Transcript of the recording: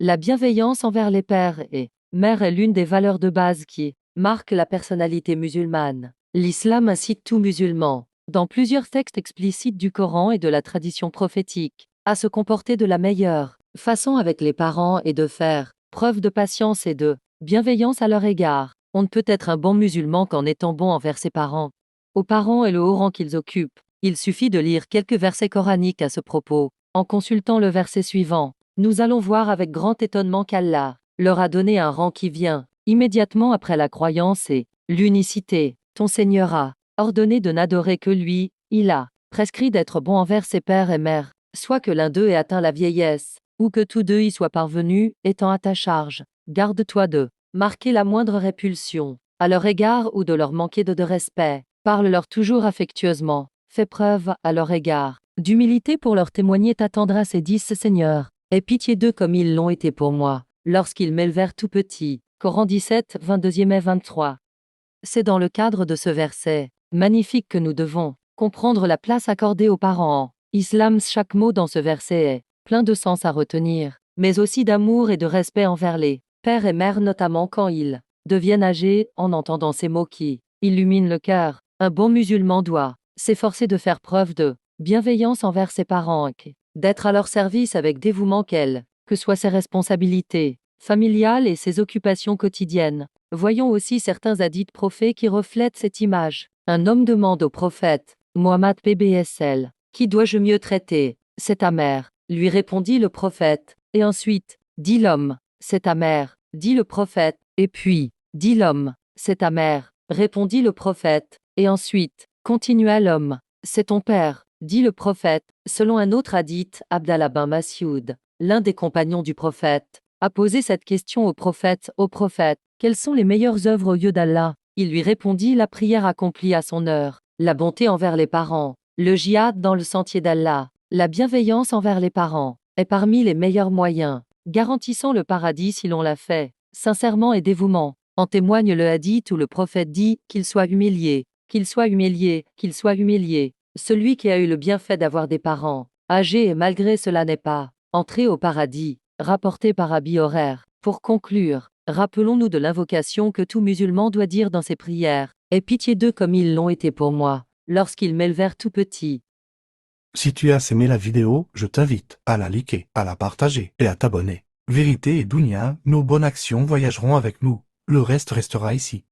La bienveillance envers les pères et mères est l'une des valeurs de base qui marque la personnalité musulmane. L'islam incite tout musulman, dans plusieurs textes explicites du Coran et de la tradition prophétique, à se comporter de la meilleure façon avec les parents et de faire preuve de patience et de bienveillance à leur égard. On ne peut être un bon musulman qu'en étant bon envers ses parents. Aux parents et le haut rang qu'ils occupent, il suffit de lire quelques versets coraniques à ce propos. En consultant le verset suivant, nous allons voir avec grand étonnement qu'Allah leur a donné un rang qui vient immédiatement après la croyance et l'unicité. Ton Seigneur a ordonné de n'adorer que lui, il a prescrit d'être bon envers ses pères et mères, soit que l'un d'eux ait atteint la vieillesse, ou que tous deux y soient parvenus, étant à ta charge. Garde-toi de marquer la moindre répulsion à leur égard ou de leur manquer de respect. Parle-leur toujours affectueusement, fais preuve à leur égard d'humilité pour leur témoigner ta tendresse et dis Seigneur, aie pitié d'eux comme ils l'ont été pour moi, lorsqu'ils m'élevèrent tout petit. Coran 17, 22e et 23. C'est dans le cadre de ce verset magnifique que nous devons comprendre la place accordée aux parents en islam. Chaque mot dans ce verset est plein de sens à retenir, mais aussi d'amour et de respect envers les pères et mères, notamment quand ils deviennent âgés. En entendant ces mots qui illuminent le cœur, un bon musulman doit s'efforcer de faire preuve de bienveillance envers ses parents et d'être à leur service avec dévouement quelles que soient ses responsabilités familiales et ses occupations quotidiennes. Voyons aussi certains hadiths prophètes qui reflètent cette image. Un homme demande au prophète, Mohammed PBSL, qui dois-je mieux traiter? C'est ta mère, lui répondit le prophète. Et ensuite, dit l'homme, c'est ta mère, dit le prophète. Et puis, dit l'homme, c'est ta mère, répondit le prophète. Et ensuite, continua l'homme, c'est ton père, dit le prophète. Selon un autre hadith, Abdallah bin Mas'ud, l'un des compagnons du prophète, a posé cette question au prophète, quelles sont les meilleures œuvres aux yeux d'Allah? Il lui répondit la prière accomplie à son heure, la bonté envers les parents, le djihad dans le sentier d'Allah, la bienveillance envers les parents, est parmi les meilleurs moyens, garantissant le paradis si l'on l'a fait, sincèrement et dévouement. En témoigne le hadith où le prophète dit qu'il soit humilié, qu'il soit humilié, qu'il soit humilié. Celui qui a eu le bienfait d'avoir des parents âgés et malgré cela n'est pas entré au paradis. Rapporté par Abi Huraira. Pour conclure, rappelons-nous de l'invocation que tout musulman doit dire dans ses prières. Aie pitié d'eux comme ils l'ont été pour moi, lorsqu'ils m'élevèrent tout petit. Si tu as aimé la vidéo, je t'invite à la liker, à la partager et à t'abonner. Vérité et Dounia, nos bonnes actions voyageront avec nous. Le reste restera ici.